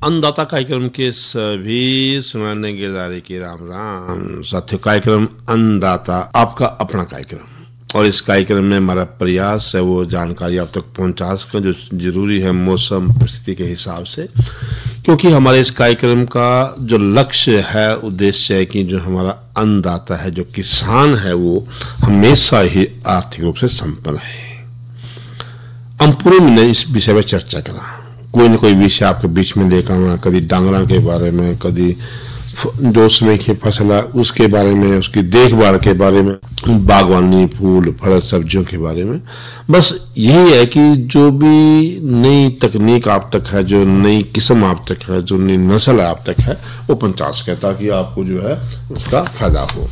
अन्नदाता कार्यक्रम के सभी सुनाने गिरदारी की राम राम साथियों। कार्यक्रम अन्नदाता आपका अपना कार्यक्रम, और इस कार्यक्रम में हमारा प्रयास है वो जानकारी आप तक पहुंचा सकें जो जरूरी है मौसम परिस्थिति के हिसाब से, क्योंकि हमारे इस कार्यक्रम का जो लक्ष्य है, उद्देश्य है कि जो हमारा अन्नदाता है, जो किसान है, वो हमेशा ही आर्थिक रूप से संपन्न है। हम पूरे महीने इस विषय पर चर्चा करा, कोई न कोई विषय आपके बीच में लेकर आना, कभी डांगरा के बारे में, कभी जो समय की फसल है उसके बारे में, उसकी देखभाल के बारे में, बागवानी, फूल फल सब्जियों के बारे में। बस यही है कि जो भी नई तकनीक आप तक है, जो नई किस्म आप तक है, जो नई नस्ल आप तक है, वो पहुंचा सके ताकि आपको जो है उसका फायदा हो।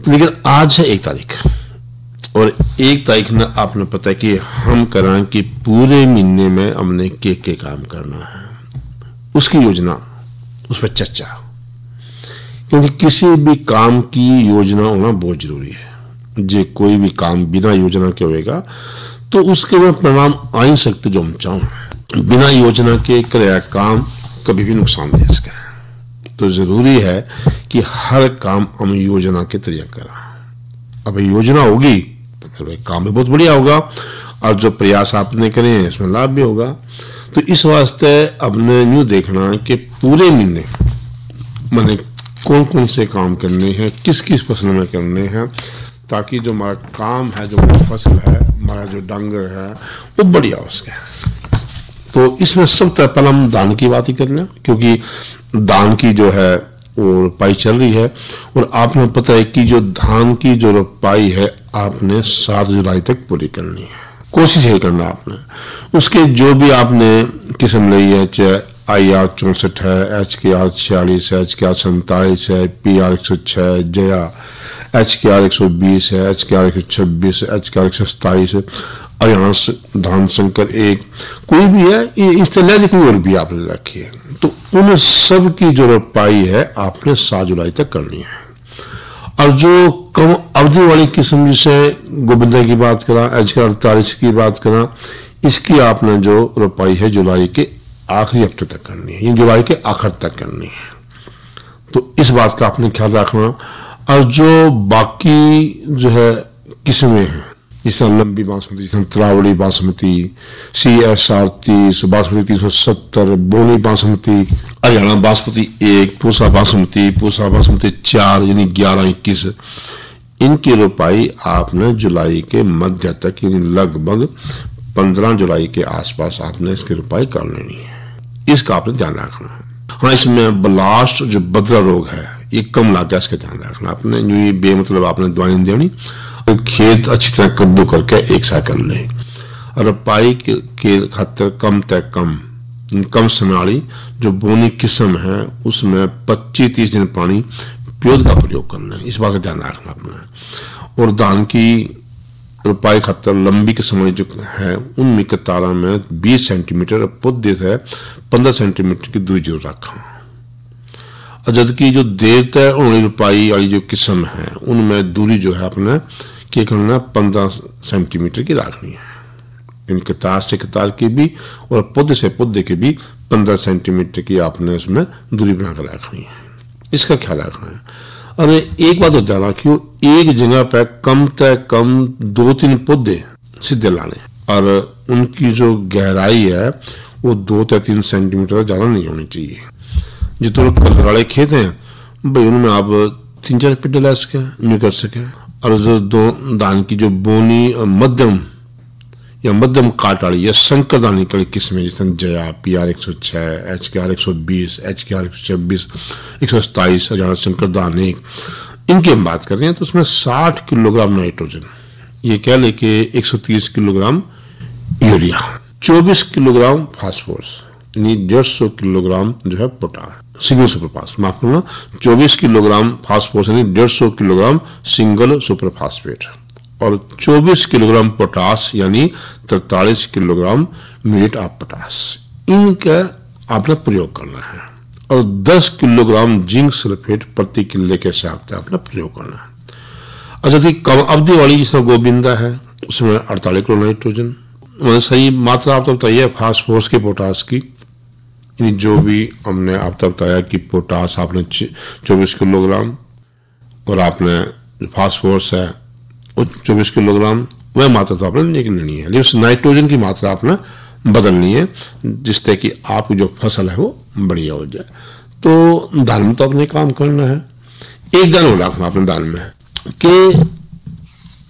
लेकिन आज है 1 तारीख, और 1 तारीख ना आपने पता है कि हम करें कि पूरे महीने में हमने के काम करना है, उसकी योजना, उस पर चर्चा, क्योंकि किसी भी काम की योजना होना बहुत जरूरी है। जे कोई भी काम बिना योजना के होएगा तो उसके में परिणाम आ ही सकते जो हम चाहें। बिना योजना के कराया काम कभी भी नुकसान दे सके, तो जरूरी है कि हर काम हम योजना के तरीके करें। अब योजना होगी तो फिर काम भी बहुत बढ़िया होगा, और जो प्रयास आपने करे हैं इसमें लाभ भी होगा। तो इस वास्ते अपने यूं देखना कि पूरे महीने मैंने कौन कौन से काम करने हैं, किस किस फसल में करने हैं, ताकि जो हमारा काम है, जो हमारी फसल है, हमारा जो डांगर है, वो बढ़िया हो सके। तो इसमें सबसे पहले हम दान की बात ही कर लें, क्योंकि दान की जो है वो रोपाई चल रही है, और आपने पता है कि जो धान की जो रोपाई है आपने 7 जुलाई तक पूरी करनी है। कोशिश यही करना आपने, उसके जो भी आपने किस्म ली है, चाहे IR 64 है, HKR 46 है, HKR 47 है, PR 106, जया HKR 120 है, HKR 126 है, HKR 127 है, हरियाणा धान संकर 1, कोई भी है, इस तरह कोई और भी आपने रखी है। तो उन सब की जो रोपाई है आपने 7 जुलाई तक करनी है। और जो कम अवधि वाली किस्म, जिसे गोविंदा की बात करा, HKR 48 की बात करा, इसकी आपने जो रोपाई है जुलाई के आखिरी हफ्ते तक करनी है, जुलाई के आखिर तक करनी है। तो इस बात का आपने ख्याल रखना। और जो बाकी जो है किस्में हैं, जिस तरह लंबी बासमती, जिस तरह तरावड़ी बासमती, CSR 30, बासमती 370, बोनी बासमती, हरियाणा बासमती 1, पूसा बासमती 4, यानी 11-21, इनकी रोपाई आपने जुलाई के मध्य तक, यानी लगभग 15 जुलाई के आसपास आपने इसकी रोपाई कर लेनी है। इसका आपने ध्यान रखना है। हाँ, इसमें ब्लास्ट जो बदरा रोग है ये कम लागा, इसका ध्यान रखना आपने। ये बेमतलब आपने दवाई देनी, खेत अच्छी तरह कद्दू करके एक साथ कर ले, और रोपाई के खातिर कम से कम समय वाली जो बोनी किस्म है उसमें 25-30 दिन पानी प्योद का प्रयोग करना है। इस बात का ध्यान रखना आपने। और धान की रोपाई खातर लंबी के समय जो है उनमें कतारा में 20 सेंटीमीटर, पौधे से 15 सेंटीमीटर की दूरी जरूर रखा। और जबकि जो देर तय होने रोपाई वाली जो किस्म है उनमें दूरी जो है अपने क्या करना, 15 सेंटीमीटर की रखनी है। इन कतार से कतार की भी और पौधे से पौधे की भी 15 सेंटीमीटर की आपने उसमें दूरी बनाकर रखनी है। इसका ख्याल रखना है। और एक बात ध्यान रखियो, एक जगह पर कम से कम 2-3 पौधे सीधे लाने, और उनकी जो गहराई है वो 2 से 3 सेंटीमीटर ज्यादा नहीं होनी चाहिए। जितने कलर वाले खेत हैं भाई उनमें आप 3-4 पेड़ ला सके, यूं कर सके। और जो दो धान की जो बोनी मध्यम काट वाली या संकर दानी की किस्में, जैसे Jaya, PR 106, HKR 120, HKR 126, 127, Haryana संकर दान 1, इनकी हम बात कर रहे हैं, तो उसमें 60 किलोग्राम नाइट्रोजन, ये कह ले कि 130 किलोग्राम यूरिया, 24 किलोग्राम फास्फोरस, यानी 150 किलोग्राम जो है पोटाश, सिंगल सुपरफास्फेट, माफ करना, 24 किलोग्राम फास्फोरस यानी 150 किलोग्राम सिंगल सुपरफास्फेट, और 24 किलोग्राम पोटाश यानी 43 किलोग्राम म्यूरेट ऑफ पोटाश, इनका आपने प्रयोग करना है। और 10 किलोग्राम जिंक सल्फेट प्रति किले के हिसाब से आपने प्रयोग करना है। अच्छा, तो कम अवधि वाली जिसमें गोविंदा है उसमें 48 किलो नाइट्रोजन, सही मात्रा आप तो बताइए फास्फोरस के पोटाश की, यानी जो भी हमने आपको बताया कि पोटास आपने 24 किलोग्राम और आपने फास्फोरस है वो 24 किलोग्राम, वह मात्रा तो आपने लेनी है, लेकिन नाइट्रोजन की मात्रा आपने बदलनी है जिससे कि आपकी जो फसल है वो बढ़िया हो जाए। तो दाल में तो अपने काम करना है। एक दान हो रखना अपने दाल में कि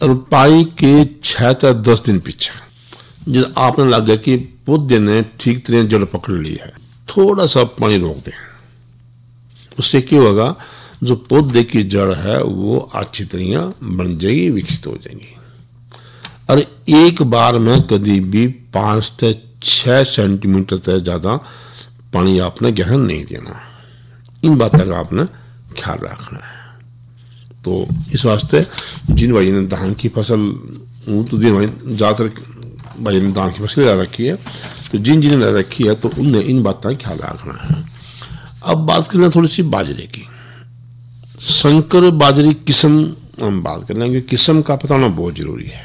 रुपाई के 6 से 10 दिन पीछे जब आपने लग गया कि पौधे ने ठीक तरह जड़ पकड़ ली है, थोड़ा सा पानी रोक दें। उससे क्या होगा, जो पौधे की जड़ है वो अच्छी तरह बन जाएगी, विकसित हो जाएगी। और एक बार में कभी भी 5 से 6 सेंटीमीटर से ज्यादा पानी आपने गहरा नहीं देना। इन बातों का आपने ख्याल रखना है। तो इस वास्ते जिन भाई ने धान की फसल, तो जिन भाई ज्यादातर भाई ने धान की फसल ला रखी है, तो जिन ने रखी है तो उनने इन बातों का ख्याल रखना है। अब बात करना थोड़ी सी बाजरे की। संकर बाजरी किस्म हम बात कर लेंगे, किस्म का पता होना बहुत जरूरी है।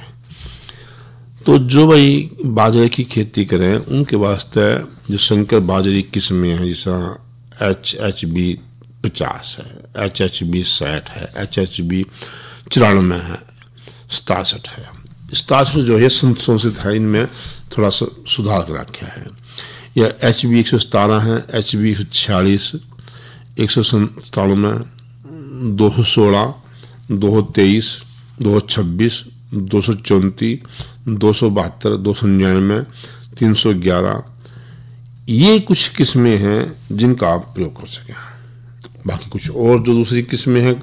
तो जो भाई बाजरे की खेती करें उनके वास्ते जो संकर बाजरी किस्में हैं, जैसा HHB 50 है, HHB 60 है, HHB 94 है, 67 है। 67 जो है संशोधित है, इनमें थोड़ा सा सुधार कर रखा है। या HB 117 है, HB 146, 197, 216, 223, 226, 234, 272, 299, 311, ये कुछ किस्में हैं जिनका आप प्रयोग कर सकें। बाकी कुछ और जो दूसरी किस्में हैं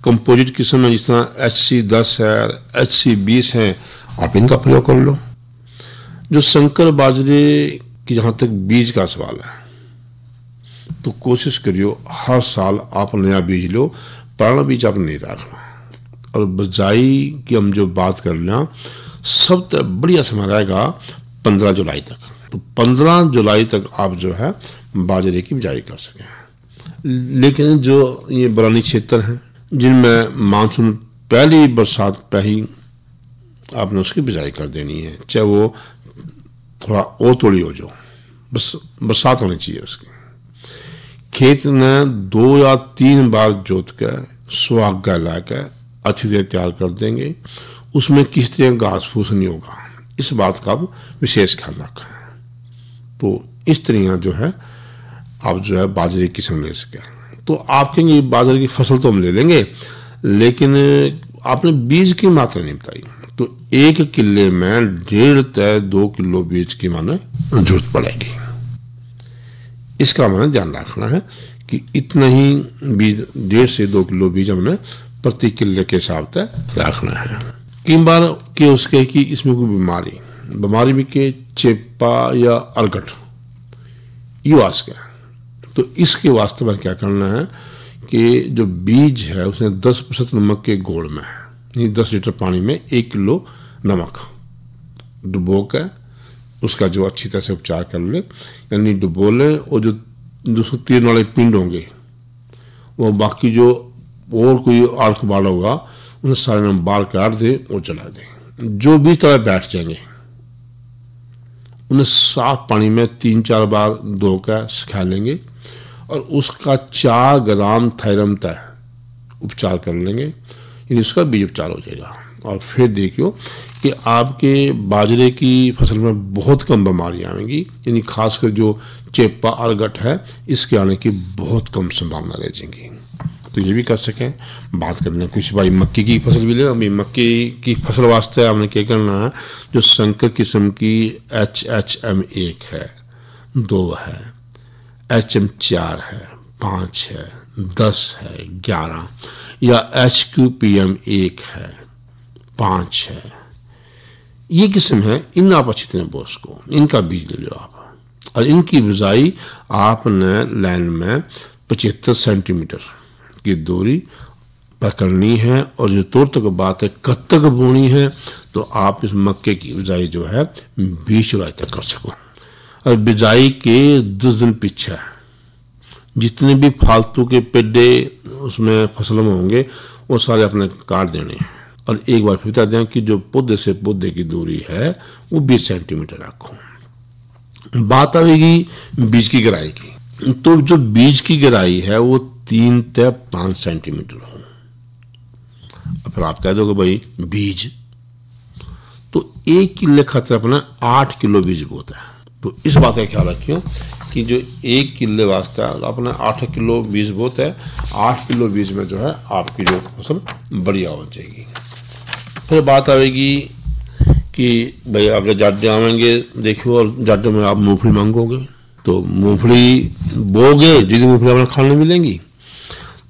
कंपोजिट किस्म है, जिस तरह HC 10 है, HC 20 है, आप इनका प्रयोग कर लो। जो संकर बाजरे की जहां तक बीज का सवाल है, तो कोशिश करियो हर साल आप नया बीज लो, पुराना बीज आप नहीं रखना। और बिजाई की हम जो बात कर लें, सबसे बढ़िया समय रहेगा 15 जुलाई तक। तो 15 जुलाई तक आप जो है बाजरे की बिजाई कर सकें। लेकिन जो ये बरानी क्षेत्र हैं जिनमें मानसून पहली बरसात पे ही आपने उसकी बिजाई कर देनी है, चाहे वो थोड़ा और थोड़ी हो जाओ, बस बरसात होनी चाहिए उसकी। खेत में 2 या 3 बार जोत कर सुहागा लाकर अच्छी तरह तैयार कर देंगे। उसमें किसी तरह घास फूस नहीं होगा, इस बात का आप विशेष ख्याल रखें। तो इस तरह जो है आप जो है बाजरे की किस्म ले सके। तो आप कहेंगे बाजरे की फसल तो हम ले लेंगे, लेकिन आपने बीज की मात्रा नहीं बताई। तो 1 किले में 1.5 से 2 किलो बीज की माने जरूरत पड़ेगी। इसका हमें ध्यान रखना है कि इतना ही बीज, 1.5 से 2 किलो बीज हमने प्रति किले के हिसाब से रखना है। कई बार के उसके कि इसमें कोई बीमारी भी के चेपा या अर्गट यू आस्क है, तो इसके वास्ते में क्या करना है कि जो बीज है उसने 10% नमक के घोल में, 10 लीटर पानी में 1 किलो नमक डुबो कर उसका जो अच्छी तरह से उपचार कर ले, यानी डुबो ले। और जो 203 वाले पिंड होंगे वो बाकी जो और कोई आड़ बाड़ होगा उन्हें सारे में बाढ़ काट दे और जला दे। जो भी तरह बैठ जाएंगे उन्हें साफ पानी में 3-4 बार धोकर सुखा लेंगे और उसका 4 ग्राम थायरम तय उपचार कर लेंगे, यानी उसका बीज उपचार हो जाएगा। और फिर देखियो कि आपके बाजरे की फसल में बहुत कम बीमारियां आएंगी, यानी खासकर जो चेपा अर्गट है इसके आने की बहुत कम संभावना रह जाएगी। तो ये भी कर सकें। बात करना कुछ भाई मक्की की फसल भी ले। अभी मक्की की फसल वास्ते आपने क्या करना है, जो संकर किस्म की HHM 1 है, 2 है, HM 4 है, 5 है, 10 है, 11 या HQPM 1 है, 5 है, ये किस्म है। इन आप अच्छी तरह बो उसको, इनका बीज ले लो आप। और इनकी बिजाई आपने लाइन में 75 सेंटीमीटर की दूरी पकड़नी है। और जो तौर तक बात है कब तक बोनी है, तो आप इस मक्के की बिजाई जो है 20 जुलाई तक कर सको। और बिजाई के 10 दिन पीछे जितने भी फालतू के पेडे उसमें फसल में होंगे वो सारे अपने काट देने हैं। और एक बार फिर बता दें कि जो पौधे से पौधे की दूरी है वो 20 सेंटीमीटर रखो। बात आएगी बीज की गहराई की। तो जो बीज की गहराई है वो 3 से 5 सेंटीमीटर हो। फिर आप कह दोगे भाई बीज, तो 1 किलो खातर अपना 8 किलो बीज बोता है। तो इस बात का ख्याल रखियो कि जो 1 किलो वास्ते अपना 8 किलो बीज बोता है, 8 किलो बीज में जो है आपकी जो फसल बढ़िया हो जाएगी। फिर बात आएगी कि भाई अगर जाडे आवेंगे, देखियो, और जाडे में आप मूंगफली मांगोगे तो मूंगफली बोगे, जितनी मूंगफली आपने खाने मिलेंगी।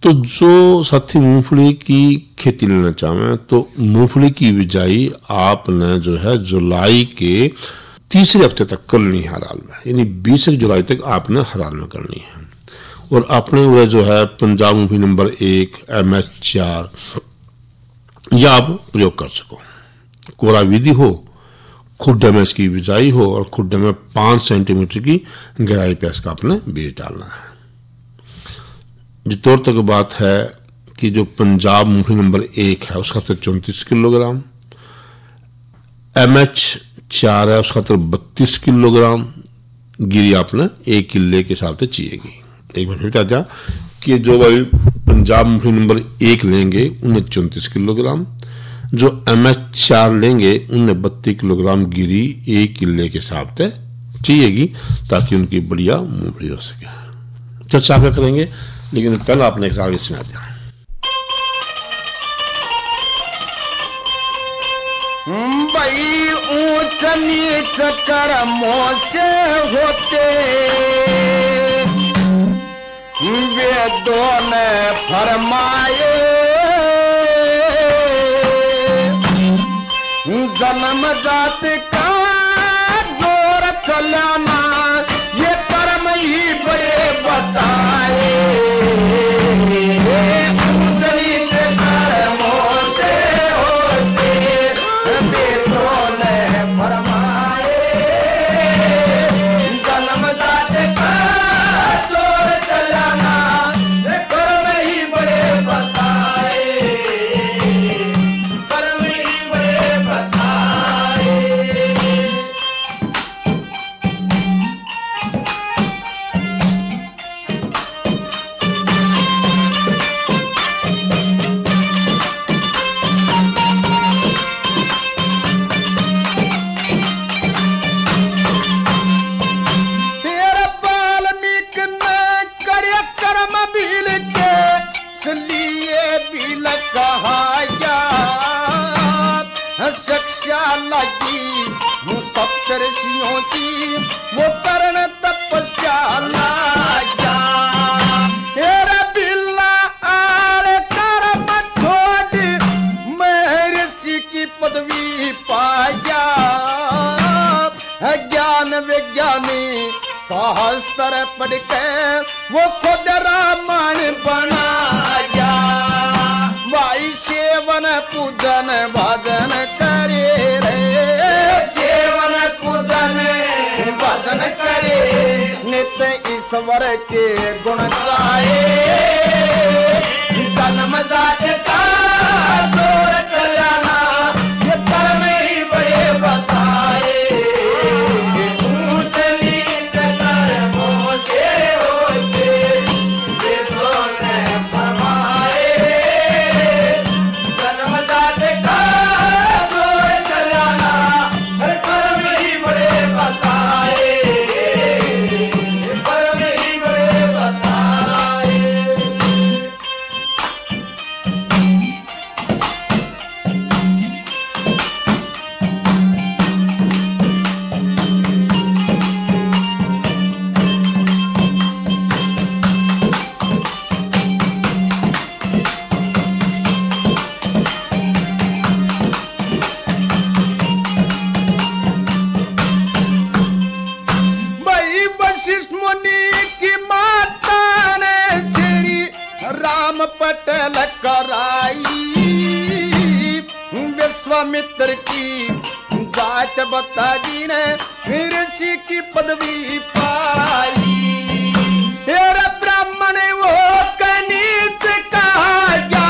तो जो साथी मूंगफली की खेती लेना चाहें तो मूंगफली की बिजाई आपने जो है जुलाई के तीसरे हफ्ते तक करनी है हराल में, यानी 20 जुलाई तक आपने हराल में करनी है। और अपने वो जो है पंजाब मूंगफली नंबर 1 MH4 यह आप प्रयोग कर सको। कोरा विधि हो, खुड्डे में इसकी बिजाई हो और खुड्डे में 5 सेंटीमीटर की गहराई पे इसका आपने बीज डालना है। जितोर तक बात है कि जो पंजाब मूंगफली नंबर 1 है उसका तो 34 किलोग्राम, MH4 है उसका तो 32 किलोग्राम गिरी आपने 1 किले के हिसाब से चाहिएगी। एक बार फिर बता कि जो भाई पंजाब मूंगफली नंबर 1 लेंगे उन्हें 34 किलोग्राम, जो MH4 लेंगे उन्हें 32 किलोग्राम गिरी 1 किले के हिसाब से चाहिएगी, ताकि उनकी बढ़िया मूंगफली हो सके। चर्चा क्या करेंगे, लेकिन पहला आपने एक आगे सुना दिया। भाई ऊंच नीच कर्मों से होते वेदों ने फरमाए, जन्म जात का जोर चलाना ये कर्म ही बड़े बताए। सप्तर्षियों की वो करण तपस्या लाया, तेरा बिल्ला आले कर्म छोड़ मैं ऋषि की पदवी पाया। ज्ञान विज्ञानी सहस्त्र पढ़ के वो खुद रामायण बनाया। भाई सेवन पूजन भजन करे रे, सेवन पूजन भजन करे, नित्य ईश्वर के गुण गाए। जन्म जात का जोर चलाना ये कर्म ही बड़े बताए। ऊंच नीच कर्मों से होते वेदों ने फरमाए, जन्म जात का जोर चलाना हर कर्म ही बड़े बताए, कर्म ही बड़े बताए। भाई वशिष्ठ मुनि की माता ने श्री राम पटेल कराई, विश्वामित्र की जात बताई ने ऋषि की पदवी पाई। तेरा ब्राह्मण वो कनीच कहा गया,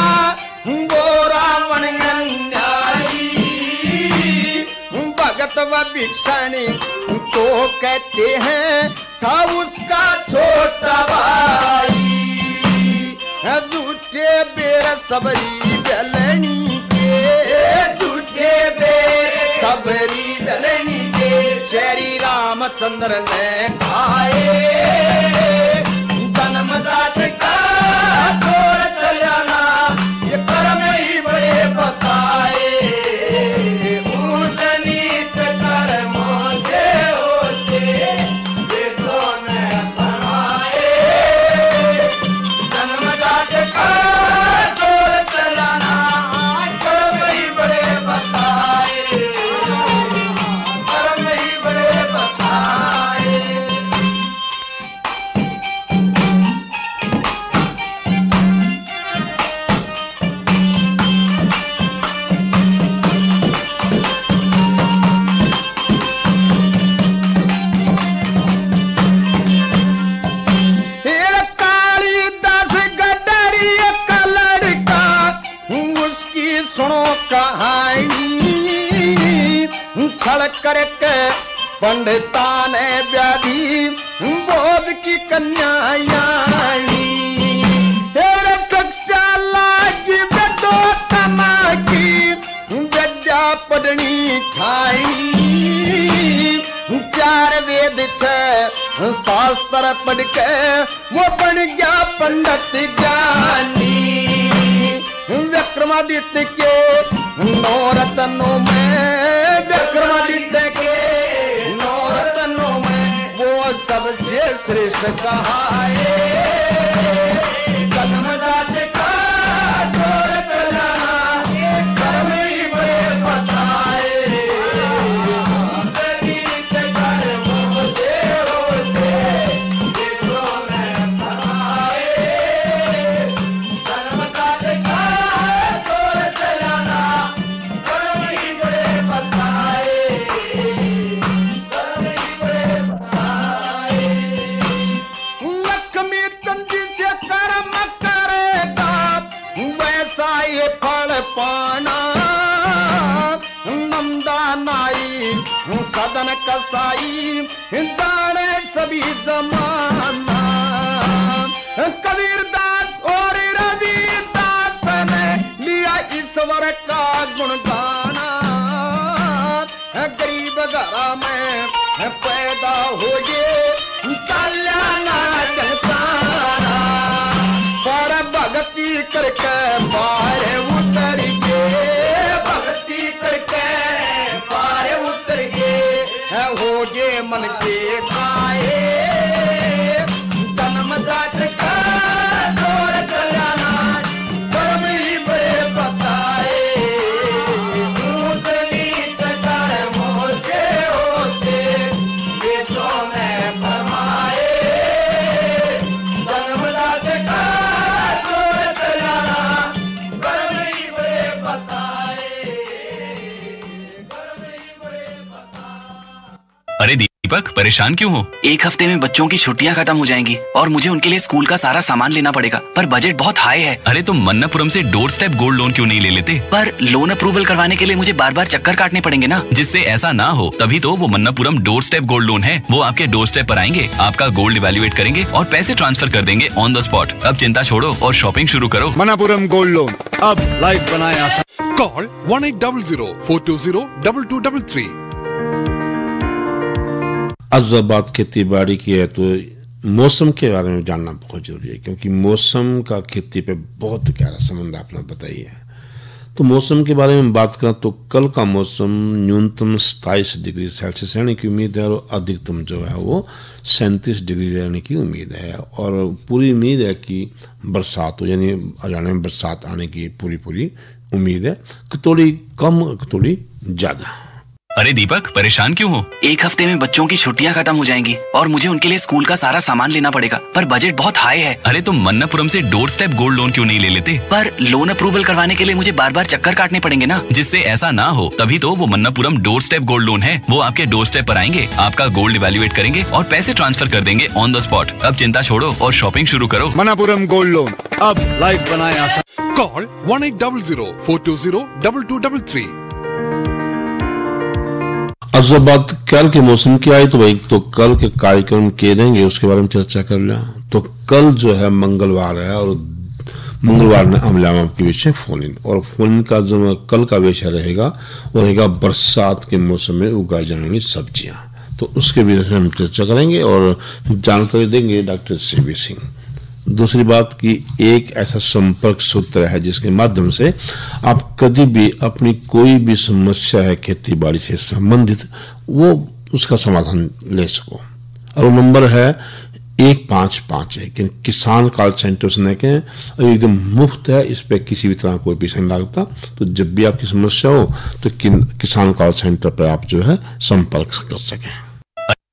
वो रावण अन्यायी, भगत व भिक्षाणी तो कहते हैं था उसका छोटा भाई। झूठे बेर सबरी डलनी के, झूठे बेर सबरी डलनी के श्री रामचंद्र ने खाए। जन्मदात का छोड़ चलाना ये कर्म ही बड़े बताए। ऊंच नीच कर्मों से होते वेदों में फरमाए। जन्मदात का छोड़ चलाना कर्म ही बड़े बताए, कर्म ही बड़े बताए। कालिदास गडरी का लड़का उसकी सुनो कहानी। छल करके पंडिता ने व्याधि बोध की कन्यायानी। शिक्षा लागी वेदो कमा की विद्या पढ़नी ठाई। चार वेद छह शास्त्र पढ़ के वो बन गया पंडित ज्ञानी। विक्रमादित्य के नौ रत्नों में, विक्रमादित्य के नौ रत्नों में वो सबसे श्रेष्ठ कहाए। जन्मदात का छोड़ चलाना कर्म ही बड़े बताए। नीच कर्मों से होते वेदों में फरमाए। जन्मदात का छोड़ चलाना कर्म ही बड़े बताए, कर्म ही बड़े बताए। लक्ष्मी चंदी से कर्म करेगा वैसा ये फल पाना। नंदा नाई सदन कसाई जाने सभी जमाना। कबीरदास और रविदास ने लिया ईश्वर का गुण गाना। गरीब घर में पैदा हो गए कल्याणा जलताना। पर भक्ति करके पार उतर गए, भक्ति करके पार उतर गए हो गए मन के खाए। जन्मदात का छोड़ चलाना कर्म ही बड़े बताए। ऊंच नीच कर्मों से होते वेदों में फरमाए। जन्मदात का छोड़ चलाना कर्म ही बड़े बताए, कर्म ही बड़े बताए। अरे दीपक, परेशान क्यों हो? एक हफ्ते में बच्चों की छुट्टियां खत्म हो जाएंगी और मुझे उनके लिए स्कूल का सारा सामान लेना पड़ेगा, पर बजट बहुत हाई है। अरे तुम मन्नापुरम से डोर स्टेप गोल्ड लोन क्यों नहीं ले लेते? पर लोन अप्रूवल करवाने के लिए मुझे बार बार चक्कर काटने पड़ेंगे ना। जिससे ऐसा ना हो तभी तो वो Manappuram door step gold loan है। वो आपके डोर स्टेप पर आएंगे, आपका गोल्ड इवैल्यूएट करेंगे और पैसे ट्रांसफर कर देंगे ऑन द स्पॉट। अब चिंता छोड़ो और शॉपिंग शुरू करो। मन्नापुरम गोल्ड लोन अब लाइफ बनाए आसान। कॉल 1800-420-2233। आज जब बात खेती बाड़ी की है तो मौसम के बारे में जानना बहुत जरूरी है, क्योंकि मौसम का खेती पे बहुत गहरा संबंध आपने बताई है। तो मौसम के बारे में बात करें तो कल का मौसम न्यूनतम 27 डिग्री सेल्सियस रहने की उम्मीद है और अधिकतम जो है वो 37 डिग्री रहने की उम्मीद है। और पूरी उम्मीद है कि बरसात हो, यानी हरियाणा में बरसात आने की पूरी उम्मीद है, कि थोड़ी कम थोड़ी ज्यादा। अरे दीपक, परेशान क्यों हो? एक हफ्ते में बच्चों की छुट्टियां खत्म हो जाएंगी और मुझे उनके लिए स्कूल का सारा सामान लेना पड़ेगा, पर बजट बहुत हाई है। अरे तुम मन्नापुरम से डोर स्टेप गोल्ड लोन क्यों नहीं ले लेते? पर लोन अप्रूवल करवाने के लिए मुझे बार बार चक्कर काटने पड़ेंगे ना। जिससे ऐसा ना हो तभी तो वो Manappuram door step gold loan है। वो आपके डोर स्टेप पर आएंगे, आपका गोल्ड इवैल्यूएट करेंगे और पैसे ट्रांसफर कर देंगे ऑन द स्पॉट। अब चिंता छोड़ो और शॉपिंग शुरू करो। मन्नापुरम गोल्ड लोन अब लाइफ बनाए आसान। कॉल 1800-420-2233। आज आज जब बात कल के मौसम की आई तो भाई तो कल के कार्यक्रम के रहेंगे उसके बारे में चर्चा कर लिया। तो कल जो है मंगलवार है और मंगलवार में हम लाएंगे आपके विषय फोन इन, और फोन इन का जो कल का विषय रहेगा वो रहेगा बरसात के मौसम में उगाई जाने वाली सब्जियां। तो उसके विषय में हम चर्चा करेंगे और जानकारी देंगे डॉक्टर सीबी सिंह। दूसरी बात कि एक ऐसा संपर्क सूत्र है जिसके माध्यम से आप कभी भी अपनी कोई भी समस्या है खेती बाड़ी से संबंधित वो उसका समाधान ले सको, और वो नंबर है 1551। किसान कॉल सेंटर से के एकदम मुफ्त है, इस पे किसी भी तरह कोई पैसा नहीं लगता। तो जब भी आपकी समस्या हो तो किसान कॉल सेंटर पर आप जो है संपर्क कर सकें।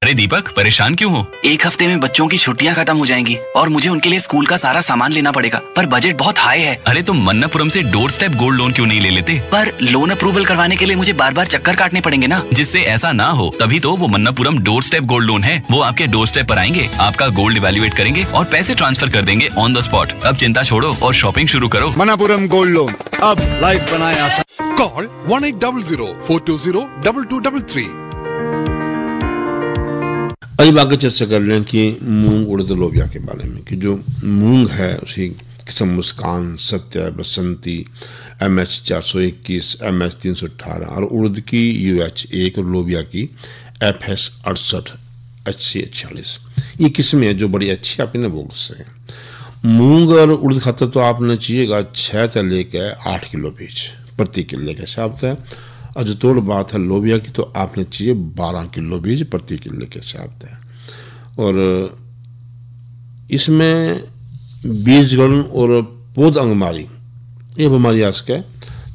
अरे दीपक, परेशान क्यों हो? एक हफ्ते में बच्चों की छुट्टियां खत्म हो जाएंगी और मुझे उनके लिए स्कूल का सारा सामान लेना पड़ेगा, पर बजट बहुत हाई है। अरे तुम मन्नापुरम से डोर स्टेप गोल्ड लोन क्यों नहीं ले लेते? पर लोन अप्रूवल करवाने के लिए मुझे बार बार चक्कर काटने पड़ेंगे ना। जिससे ऐसा ना हो तभी तो वो Manappuram door step gold loan है। वो आपके डोर स्टेप पर आएंगे, आपका गोल्ड इवैल्यूएट करेंगे और पैसे ट्रांसफर कर देंगे ऑन द स्पॉट। अब चिंता छोड़ो और शॉपिंग शुरू करो। मनापुरम गोल्ड लोन, अब लाइफ बनाए आसान। कॉल 1800-420-2233। अभी आगे चर्चा कर रहे हैं कि मूंग उड़द लोबिया के बारे में, कि जो मूंग है उसी किस्म मुस्कान, सत्य, बसंती, MH 421, MH 318 और उड़द की UH1 और लोबिया की FS 68, HC 46। ये किस्में हैं जो बड़ी अच्छी आप इन्हें बोल सकते हैं। मूंग और उड़द खातर तो आपने चाहिएगा 6 से लेकर 8 किलो बीज प्रति किले के हिसाब से। और जो तोड़ बात है लोबिया की तो आपने चाहिए 12 किलो बीज प्रति किले के हिसाब से। और इसमें बीज गलन और पौध अंगमारी ये बीमारी आ सके,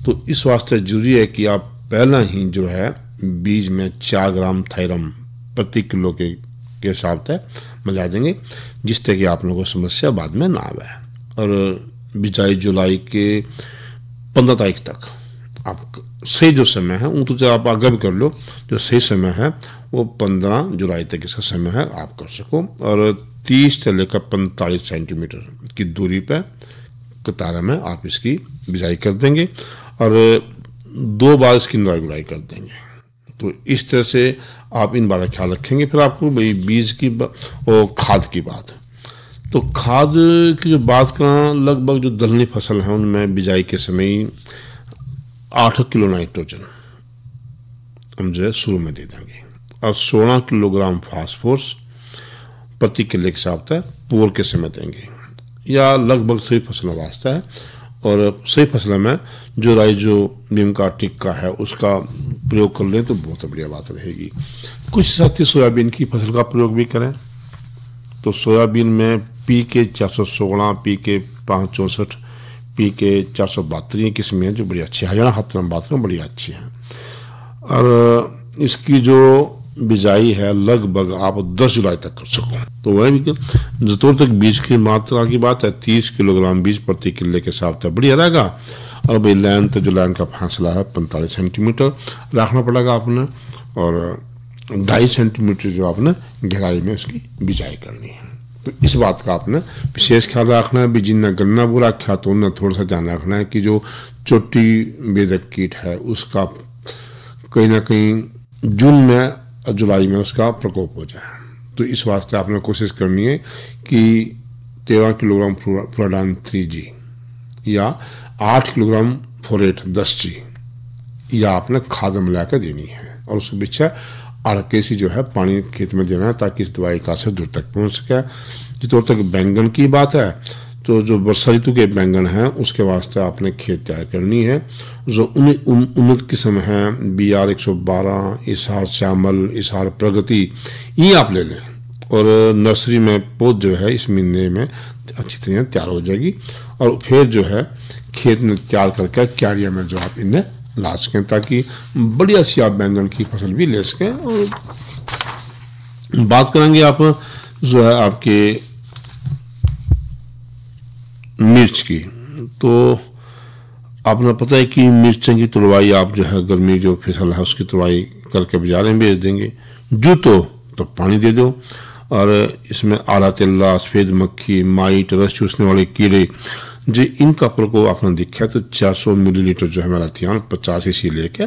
तो इस वास्ते जरूरी है कि आप पहला ही जो है बीज में 4 ग्राम थायरम प्रति किलो के हिसाब से मिला देंगे, जिससे कि आप लोगों को समस्या बाद में ना आवे। और बिजाई जुलाई के 15 तारीख तक आप सही जो समय है वो तो आप आगे भी कर लो, जो सही समय है वो 15 जुलाई तक इसका समय है आप कर सको। और 30 से लेकर 45 सेंटीमीटर की दूरी पर कतार में आप इसकी बिजाई कर देंगे और 2 बार इसकी निराई गुड़ाई कर देंगे। तो इस तरह से आप इन बात का ख्याल रखेंगे। फिर आपको भाई बीज की और खाद की बात, तो खाद की जो बात करें, लगभग जो दलहनी फसल है उनमें बिजाई के समय 8 किलो नाइट्रोजन हम जो है शुरू में दे देंगे और 16 किलोग्राम फास्फोरस प्रति किले के हिसाब से पोर के समय देंगे, या लगभग सही फसल वास्ता है। और सही फसल में जो राइजो नीम का टिक्का है उसका प्रयोग कर लें तो बहुत बढ़िया बात रहेगी। कुछ साथी सोयाबीन की फसल का प्रयोग भी करें, तो सोयाबीन में PK 416, PK 564, PK 472 ये किस्में हैं जो बड़ी अच्छी है। हरियाणा खातर हम बात करें बड़ी अच्छी है। और इसकी जो बिजाई है लगभग आप 10 जुलाई तक कर सको। तो वह भी जतोर तक बीज की मात्रा की बात है 30 किलोग्राम बीज प्रति किले के हिसाब से बढ़िया रहेगा। और भाई लाइन तो जो लाइन का फासला है 45 सेंटीमीटर रखना पड़ेगा आपने, और 2.5 सेंटीमीटर जो आपने गहराई में उसकी बिजाई करनी है। तो इस बात का आपने विशेष ख्याल रखना है। जिन्हें गन्ना बुरा रखा तो उन्हें थोड़ा सा ध्यान रखना है कि जो चोटी बेदक कीट है उसका कहीं ना कहीं जून में और जुलाई में उसका प्रकोप हो जाए। तो इस वास्ते आपने कोशिश करनी है कि 13 किलोग्राम फ्लोराडान 3G या 8 किलोग्राम फोरेट 10G या आपने खाद मिला कर देनी है, और उसके पीछे 8 जो है पानी खेत में देना है ताकि इस दवाई का असर दूर तक पहुंच सके। जितने तक बैंगन की बात है, तो जो वर्षा ऋतु के बैंगन हैं उसके वास्ते आपने खेत तैयार करनी है। जो उन्नत किस्म है BR 112, इसार श्यामल, इसार प्रगति, ये आप ले लें, और नर्सरी में पौध जो है इस महीने में अच्छी तरह तैयार हो जाएगी। और फिर जो है खेत में तैयार करके क्यारिया में जो आप इन्हें ला सकें ताकि बढ़िया सी आप बैंगन की फसल भी ले सकें। और बात करेंगे आप जो है आपके मिर्च की, तो आपने पता है कि मिर्चों की तुड़वाई आप जो है गर्मी जो फसल है उसकी तुड़वाई करके बाजार में बेच देंगे। जूतो तो पानी दे दो, और इसमें आला तिल्ला, सफेद मक्खी, माइट, रस चूसने वाले कीड़े जी इनका प्रकोप आपने देखा तो 400 मिलीलीटर जो है मेरा ध्यान 50 cc लेके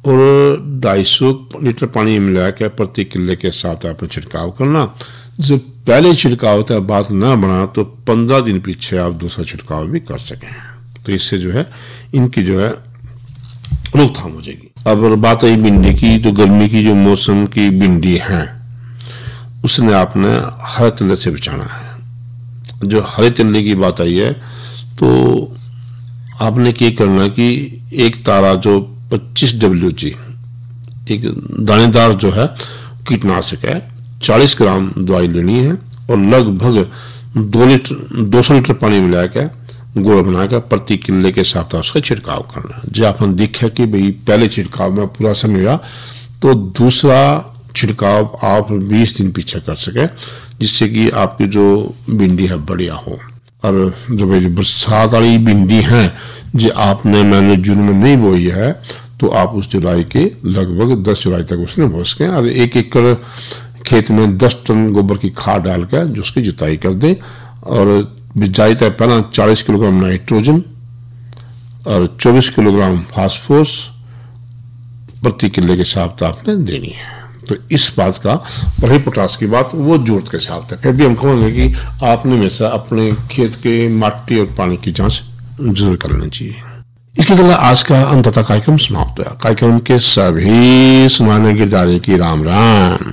और 250 लीटर पानी मिला के प्रति किले के साथ आपने छिड़काव करना। जब पहले छिड़काव होता है बात ना बना तो 15 दिन पीछे आप दूसरा छिड़काव भी कर सकें, तो इससे जो है इनकी जो है रोकथाम हो जाएगी। अब बात आई भिंडी की, तो गर्मी की जो मौसम की भिंडी है उसने आपने हरे तिल्ले से बचाना है। जो हरे तिल्ले की बात आई है तो आपने क्या करना कि एक तारा जो 25 WG एक दानेदार जो है कीटनाशक है, 40 ग्राम दवाई लेनी है और लगभग 200 लीटर पानी मिला के गोल बनाकर प्रति किले के साथ उसका छिड़काव करना। जो आपने देखा कि भाई पहले छिड़काव में पूरा समय हुआ तो दूसरा छिड़काव आप 20 दिन पीछे कर सके, जिससे कि आपकी जो भिंडी है बढ़िया हो। और जो भाई बरसात वाली भिंडी है जो आपने मैंने जून में नहीं बोई है तो आप उस जुलाई के लगभग 10 जुलाई तक उसने बो सकें। और 1 एकड़ खेत में 10 टन गोबर की खाद डालकर जो उसकी जुताई कर दें और बिजाई तक पहला 40 किलोग्राम नाइट्रोजन और 24 किलोग्राम फास्फोरस प्रति किले के साथ आपने देनी है। तो इस बात का पहले पोटास की बात वो जरूरत के साथ है। फिर भी हम कहेंगे कि आपने हमेशा अपने खेत के माटी और पानी की जांच जरूर कर लेनी चाहिए। इसके अलावा आज का अंततः कार्यक्रम समाप्त हुआ। कार्यक्रम के सभी सुनाने गिरदारे की राम राम।